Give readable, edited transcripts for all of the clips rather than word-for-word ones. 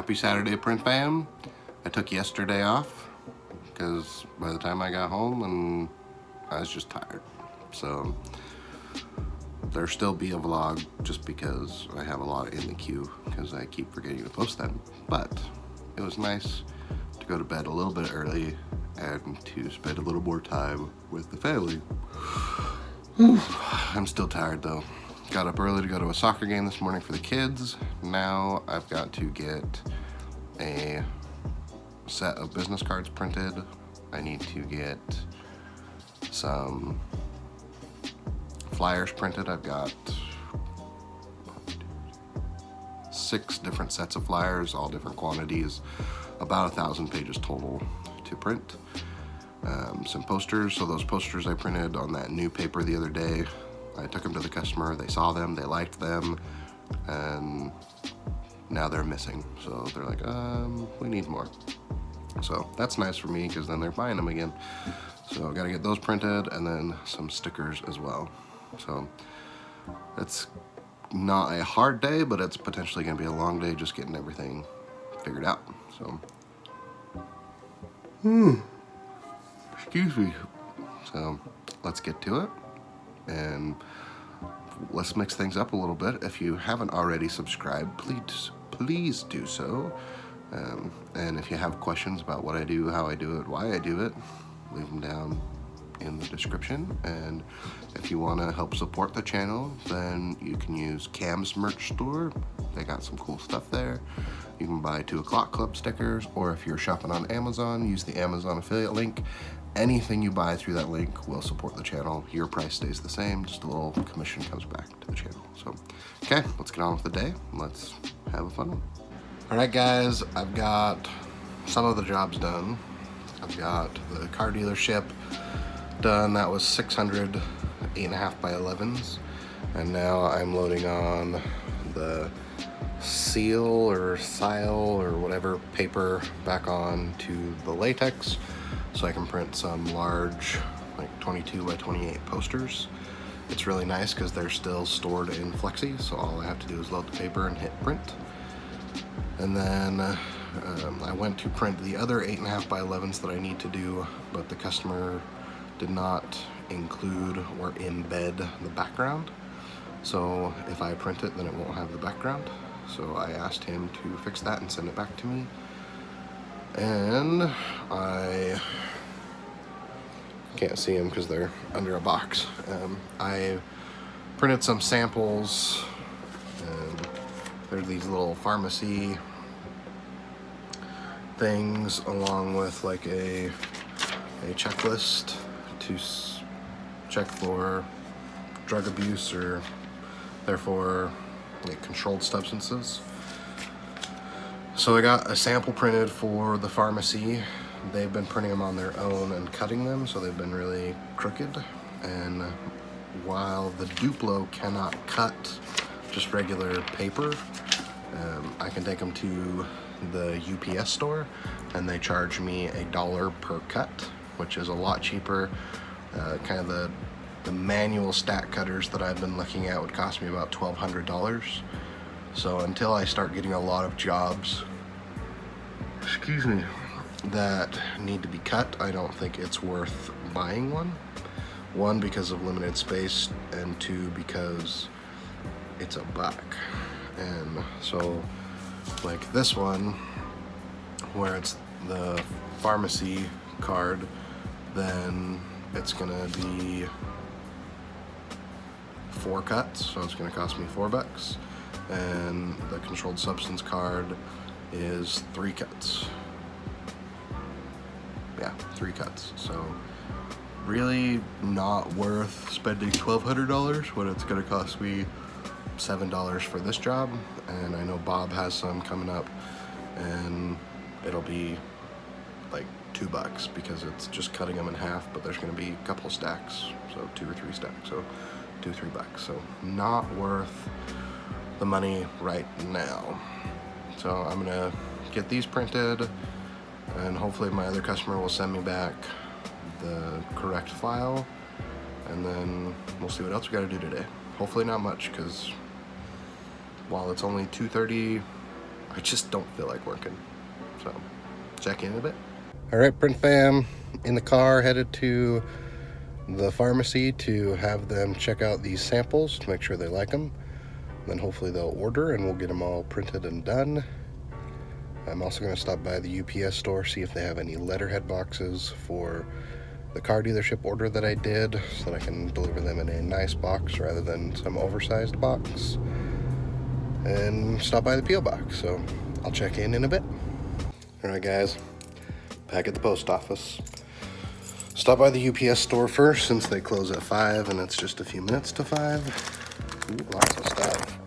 Happy Saturday, print fam. I took yesterday off because by the time I got home and I was just tired. So there'll still be a vlog just because I have a lot in the queue because I keep forgetting to post them. But it was nice to go to bed a little bit early and to spend a little more time with the family. I'm still tired though. Got up early to go to a soccer game this morning for the kids. Now I've got to get a set of business cards printed. I need to get some flyers printed. I've got 6 different sets of flyers, all different quantities, about 1,000 pages total to print. Some posters, so those posters I printed on that new paper the other day, I took them to the customer, they saw them, they liked them, and now they're missing. So they're like, we need more. So that's nice for me because then they're buying them again. So I gotta get those printed and then some stickers as well. So it's not a hard day, but it's potentially gonna be a long day just getting everything figured out. So, excuse me. So let's get to it and let's mix things up a little bit. If you haven't already subscribed, please do so. And if you have questions about what I do, how I do it, why I do it, leave them down in the description. And if you want to help support the channel, then you can use Cam's merch store. They got some cool stuff there. You can buy 2 O'Clock Club stickers, or if you're shopping on Amazon, use the Amazon affiliate link. Anything you buy through that link will support the channel. Your price stays the same, just a little commission comes back to the channel. So, okay, let's get on with the day. Let's have a fun one. All right, guys, I've got some of the jobs done. I've got the car dealership done. That was 600 8.5 by 11s. And now I'm loading on the seal or whatever paper back on to the latex so I can print some large, like 22 by 28 posters. It's really nice because they're still stored in Flexi, so all I have to do is load the paper and hit print. And then I went to print the other 8.5 by 11s that I need to do, but the customer did not include or embed the background. So if I print it, then it won't have the background. So I asked him to fix that and send it back to me. And I can't see them because they're under a box. I printed some samples. They're these little pharmacy things along with like a checklist to check for drug abuse or therefore like controlled substances. So I got a sample printed for the pharmacy. They've been printing them on their own and cutting them, so they've been really crooked. And while the Duplo cannot cut just regular paper, I can take them to the UPS store and they charge me $1 per cut, which is a lot cheaper. Kind of the manual stack cutters that I've been looking at would cost me about $1,200. So until I start getting a lot of jobs, excuse me, that need to be cut, I don't think it's worth buying one. 1, because of limited space, and 2, because it's $1. And so like this one, where it's the pharmacy card, then it's gonna be 4 cuts, so it's gonna cost me $4. And the controlled substance card is 3 cuts. Yeah, 3 cuts. So really not worth spending $1,200 when it's gonna cost me $7 for this job. And I know Bob has some coming up and it'll be like $2 because it's just cutting them in half, but there's gonna be a couple of stacks, so 2 or 3 stacks, so $2 or $3. So not worth the money right now. So I'm gonna get these printed and hopefully my other customer will send me back the correct file, and then we'll see what else we gotta do today. Hopefully not much, because while it's only 2:30 I just don't feel like working. So check in a bit. All right, print fam, in the car, headed to the pharmacy to have them check out these samples to make sure they like them. Then hopefully they'll order and we'll get them all printed and done. I'm also going to stop by the UPS store, see if they have any letterhead boxes for the car dealership order that I did, so that I can deliver them in a nice box rather than some oversized box. And stop by the P.O. box, so I'll check in a bit. All right, guys, back at the post office. Stop by the UPS store first, since they close at 5 and it's just a few minutes to 5. Ooh, lots of stuff.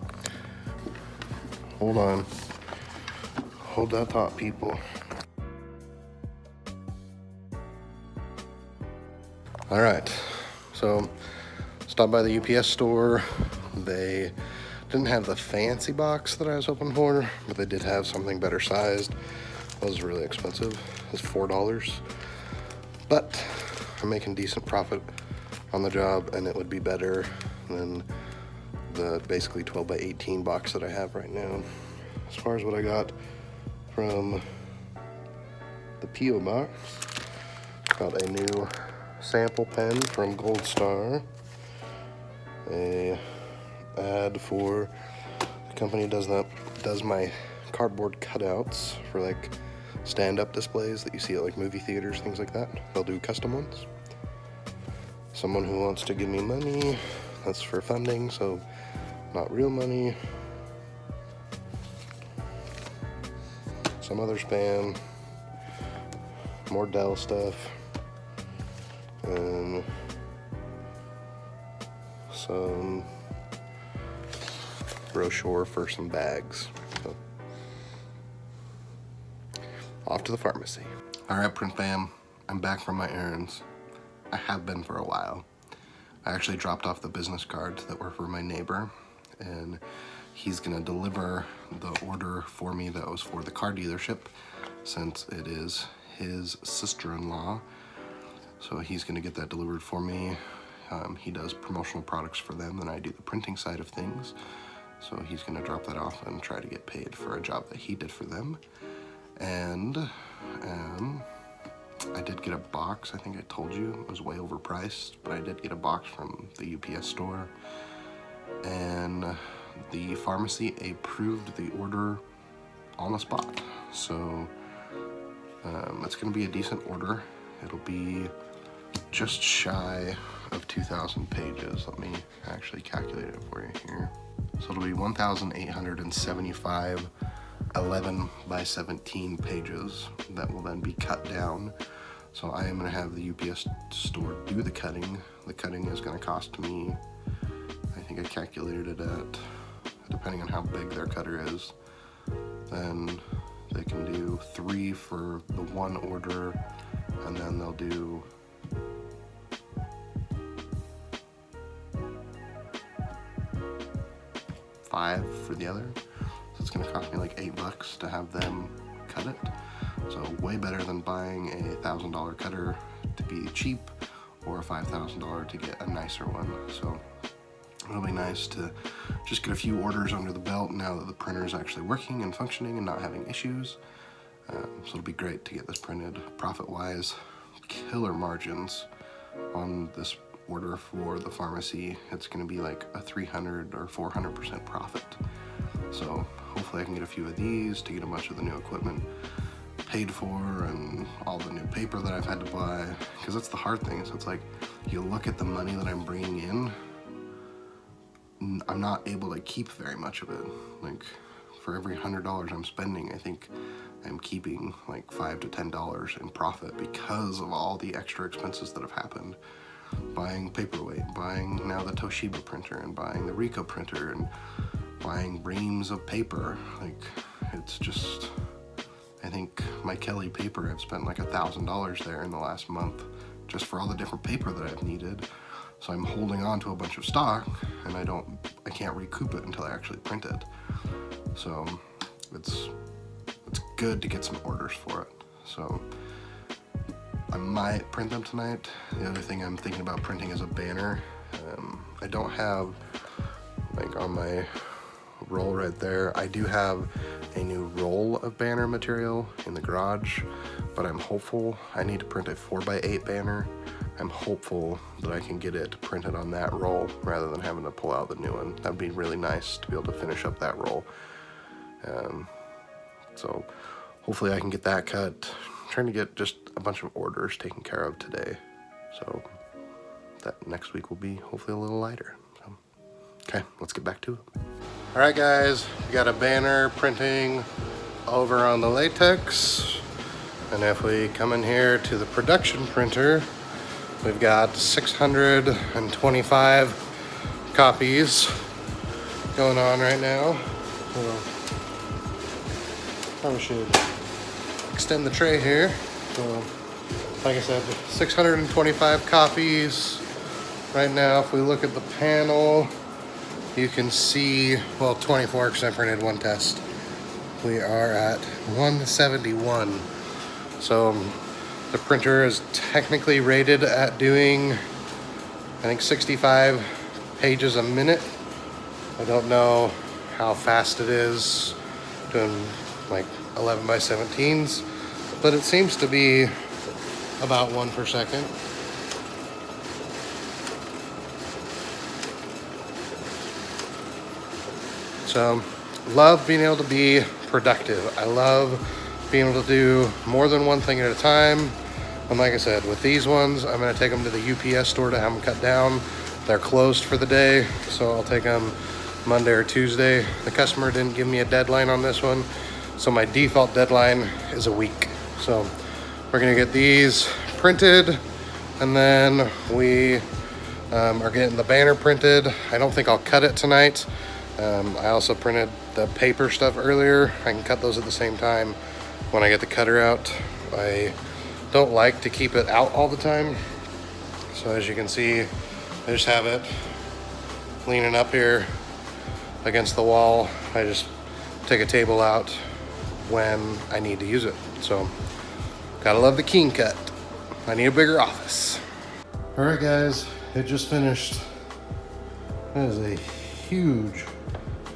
Hold on. Hold that thought, people. All right, so stopped by the UPS store. They didn't have the fancy box that I was hoping for, but they did have something better sized. It was really expensive. It was $4, but I'm making decent profit on the job, and it would be better than the basically 12 by 18 box that I have right now. As far as what I got from the P.O. box, got a new sample pen from Gold Star, a ad for the company does my cardboard cutouts for like stand-up displays that you see at like movie theaters, things like that. They'll do custom ones. Someone who wants to give me money, that's for funding, so not real money. Some other spam, more Dell stuff, and some brochure for some bags. So, off to the pharmacy. All right, print fam, I'm back from my errands. I have been for a while. I actually dropped off the business cards that were for my neighbor, and he's gonna deliver the order for me that was for the car dealership, since it is his sister-in-law. So he's gonna get that delivered for me. He does promotional products for them, and I do the printing side of things. So he's gonna drop that off and try to get paid for a job that he did for them. And I did get a box. I think I told you it was way overpriced, but I did get a box from the UPS store. And the pharmacy approved the order on the spot. So it's gonna be a decent order. It'll be just shy of 2,000 pages. Let me actually calculate it for you here. So it'll be 1,875 11 by 17 pages that will then be cut down. So I am gonna have the UPS store do the cutting. The cutting is gonna cost me, I think I calculated it at, depending on how big their cutter is, then they can do 3 for the one order, and then they'll do $5 for the other. So it's gonna cost me like $8 to have them cut it. So way better than buying a $1,000 cutter to be cheap, or a $5,000 to get a nicer one. So it'll be nice to just get a few orders under the belt now that the printer is actually working and functioning and not having issues. So it'll be great to get this printed. Profit-wise, killer margins on this order for the pharmacy. It's gonna be like a 300 or 400% profit. So hopefully I can get a few of these to get a bunch of the new equipment paid for, and all the new paper that I've had to buy, because that's the hard thing. So it's like, you look at the money that I'm bringing in, I'm not able to keep very much of it. Like, for every $100 I'm spending, I think I'm keeping like $5 to $10 in profit because of all the extra expenses that have happened. Buying paperweight, buying now the Toshiba printer, and buying the Ricoh printer, and buying reams of paper. Like, it's just, I think my Kelly paper, I've spent like $1,000 there in the last month just for all the different paper that I've needed. So I'm holding on to a bunch of stock, and I can't recoup it until I actually print it. So it's good to get some orders for it. So I might print them tonight. The other thing I'm thinking about printing is a banner. I don't have, like on my roll right there, I do have a new roll of banner material in the garage, but I'm hopeful. I need to print a 4x8 banner. I'm hopeful that I can get it printed on that roll rather than having to pull out the new one. That'd be really nice to be able to finish up that roll. So hopefully I can get that cut. I'm trying to get just a bunch of orders taken care of today. So that next week will be hopefully a little lighter. So, okay, let's get back to it. All right, guys, we got a banner printing over on the latex. And if we come in here to the production printer, we've got 625 copies going on right now. So probably should extend the tray here. So, like I said, 625 copies right now. If we look at the panel, you can see, well, 24 because I printed one test. We are at 171. So the printer is technically rated at doing, I think, 65 pages a minute. I don't know how fast it is doing like 11 by 17s, but it seems to be about 1 per second. So, love being able to be productive. I love being able to do more than one thing at a time. And like I said, with these ones, I'm gonna take them to the UPS store to have them cut down. They're closed for the day, so I'll take them Monday or Tuesday. The customer didn't give me a deadline on this one, so my default deadline is a week. So we're gonna get these printed, and then we are getting the banner printed. I don't think I'll cut it tonight. I also printed the paper stuff earlier. I can cut those at the same time when I get the cutter out. I don't like to keep it out all the time. So as you can see, I just have it leaning up here against the wall. I just take a table out when I need to use it. So, gotta love the keen cut. I need a bigger office. All right, guys, it just finished. That is a huge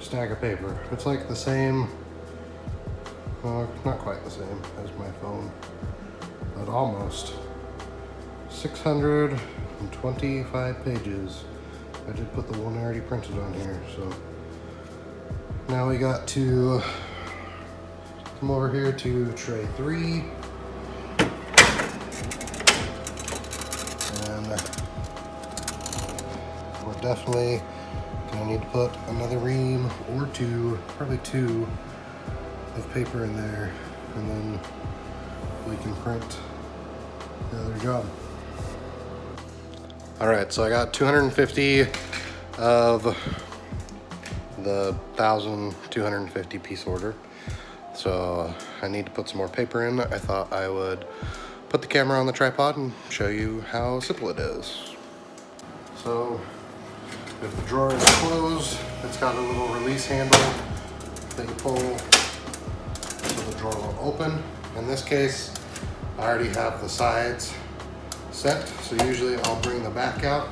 stack of paper. It's like the same, well, not quite the same as my phone, but almost. 625 pages. I did put the one I already printed on here, so now we got to come over here to tray 3. And we're definitely gonna need to put another ream or 2, probably 2 of paper in there, and then we can print the other job. All right, so I got 250 of the 1,250 piece order. So I need to put some more paper in. I thought I would put the camera on the tripod and show you how simple it is. So if the drawer is closed, it's got a little release handle that you pull so the drawer will open. In this case, I already have the sides set, so usually I'll bring the back out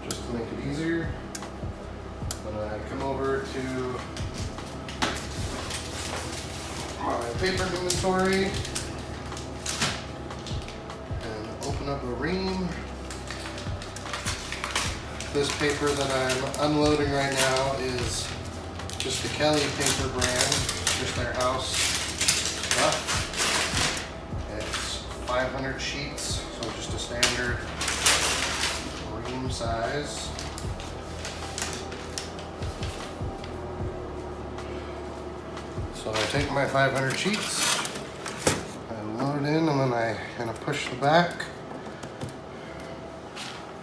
just to make it easier. When I come over to my paper inventory and open up a ream. This paper that I'm unloading right now is just the Kelly paper brand, just their house stuff. It's 500 sheets, so just a standard ream size. So I take my 500 sheets, I load it in, and then I kind of push the back.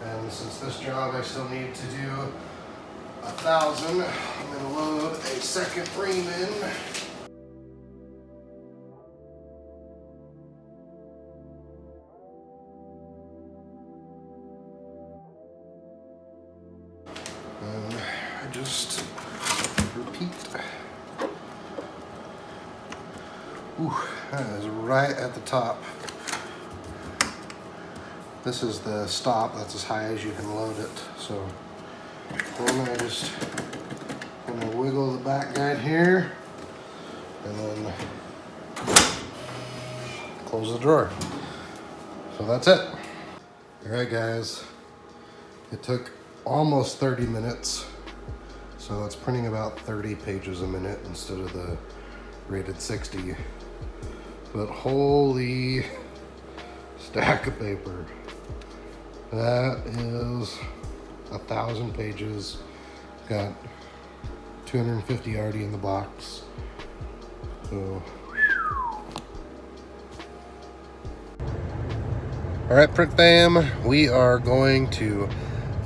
And since this job I still need to do 1,000, I'm going to load a second ream in. And I just repeat. Ooh, that is right at the top. This is the stop, that's as high as you can load it. So then I just gonna wiggle the back guide here and then close the drawer. So that's it. All right, guys. It took almost 30 minutes. So it's printing about 30 pages a minute instead of the rated 60. But holy stack of paper. That is 1,000 pages. Got 250 already in the box. So. All right, print fam, we are going to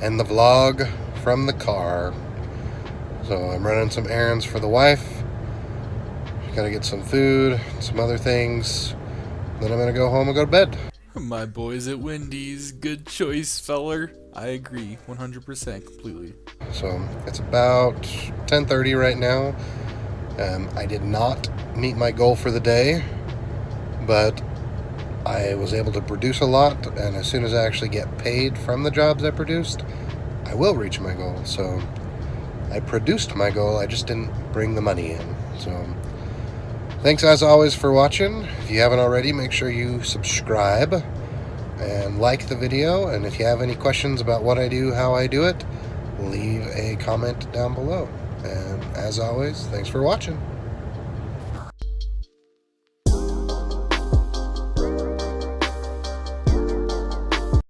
end the vlog from the car. So I'm running some errands for the wife. Gotta get some food, some other things. Then I'm gonna go home and go to bed. My boys at Wendy's, good choice, feller. I agree, 100%, completely. So it's about 10:30 right now. I did not meet my goal for the day, but I was able to produce a lot, and as soon as I actually get paid from the jobs I produced, I will reach my goal. So I produced my goal, I just didn't bring the money in. So thanks as always for watching. If you haven't already, make sure you subscribe and like the video. And if you have any questions about what I do, how I do it, leave a comment down below. And as always, thanks for watching.